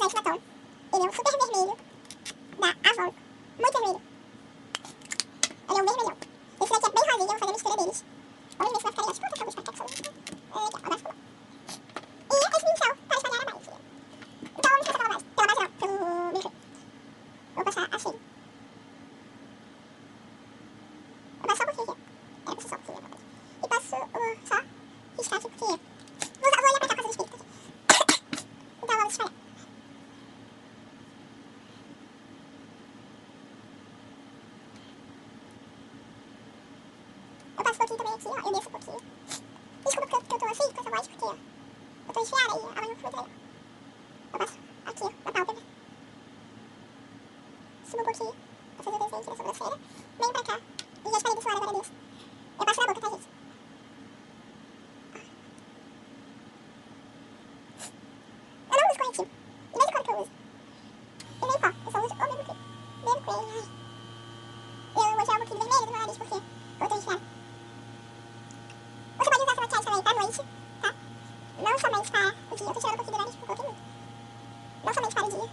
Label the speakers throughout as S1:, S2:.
S1: Esse batom, ele é um super vermelho da Avon. Muito vermelho. Ele é um vermelhão. Esse daqui é bem rosinha, eu vou fazer a mistura deles. Vamos ver se vai ficar legal. Deixa eu colocar a luz pra cá, que só agora ficou bom. E esse pincel para espalhar a base. Então vamos passar pela base. Pela base não, pelo brinquedo. Vou passar assim. Vou passar só um pouquinho aqui. Era pra ser só um pouquinho. E passo só riscar aqui, porque vou ir apertar com essa espírita aqui. Então vamos espalhar. Eu passo um pouquinho também aqui, ó. Eu desço um pouquinho. Desculpa porque eu tô assim, com essa voz, porque eu tô enfiada e ela não foi muito legal. Eu passo aqui, ó, na pálpebra. Subo um pouquinho pra fazer o desenho aqui da sobrancelha. Venho pra cá. E já espalhei desse lado agora desse. Eu passo na boca, tá, gente? Eu não uso corretivo. E desde quando que eu uso? E nem pó. Eu só uso o mesmo creme. Mesmo creme. Ai. Eu vou tirar um pouquinho vermelho do meu nariz porque eu tô enfiada. Você pode usar essa maquiagem também pra noite, tá? Não somente para o dia. Eu tô tirando um pouquinho do nariz porque eu coloquei muito. Não somente para o dia.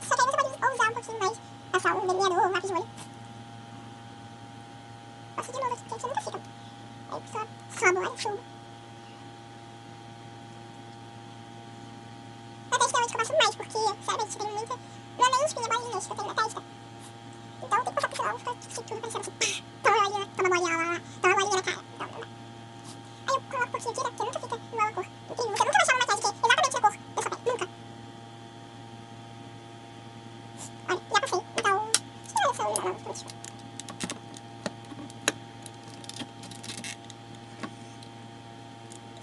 S1: Só que aí você pode usar um pouquinho mais. Passar um delineador ou um lápis de olho. Passo de novo aqui, porque aqui nunca fica. Aí só a bola, chumbo. Na testa é onde que eu passo mais, porque, sinceramente, tem muita... Não é nem espinha, é bolinha que eu tenho na testa. Então tem que passar por sinal, fica tudo parecendo assim. Toma bolinha, toma bolinha lá, toma bolinha na cara. Então não dá. Aí eu coloco um pouquinho aqui, né, porque nunca fica igual a cor. Porque você nunca vai achar uma maquiagem que é exatamente a cor da sua pele, nunca. Olha, já passei, então... Acho que não é essa unha, não, deixa eu ver.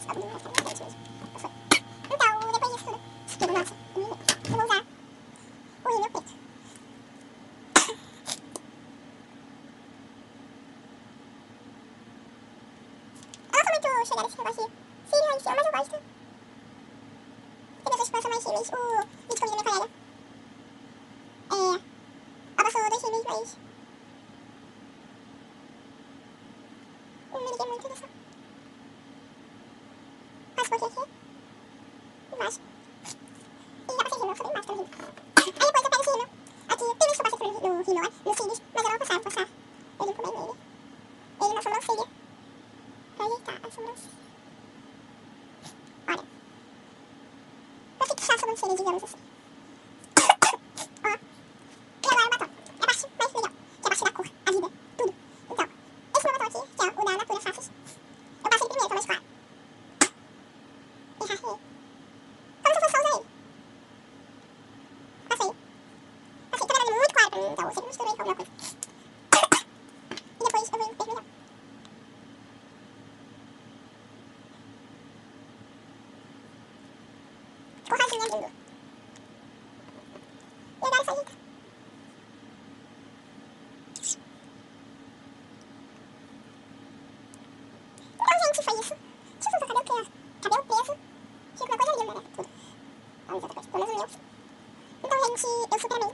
S1: Então, depois disso tudo, espelho, nossa, eu vou usar o rímel preto. Eu não sou muito chegada nesse negócio de cílio em cima, mas eu gosto. Tem pessoas que passam mais rímels. O vídeo que eu vi da minha colega ela passou 2 rímels, mas não me liguei muito nisso. Passo um pouquinho aqui. Embaixo. E já passei rímel, eu sou bem básica no rímel. Aí depois eu pego esse rímel. Aqui, tem vezes que eu passo esse rímel lá, nos cílios, mas eu não vou passar. Eu limpo bem nele. Ele na sobrancelha. Pra ajeitar a sobrancelha. Olha. Pra fixar a sobrancelha, digamos assim. Ó. E agora o batom. É baixo, mas legal. Que é baixo da cor, a vida, tudo. Então, esse meu batom aqui, que é o da Natura Faces. Eu passo ele primeiro, que é mais claro. E rarrei. Como se eu fosse só usar ele. Passei. Passei, tá vendo muito claro pra mim, então eu sempre misturei com alguma coisa. E depois eu vou vermelhar. Ficou rosinha, lindo. E agora só ajeita. Então, gente, foi isso. Deixa eu usar cabelo, porque cabelo preso fica uma coisa linda, né? Tudo. Vamos ver outra coisa, pelo menos o meu. Então, gente, eu super amei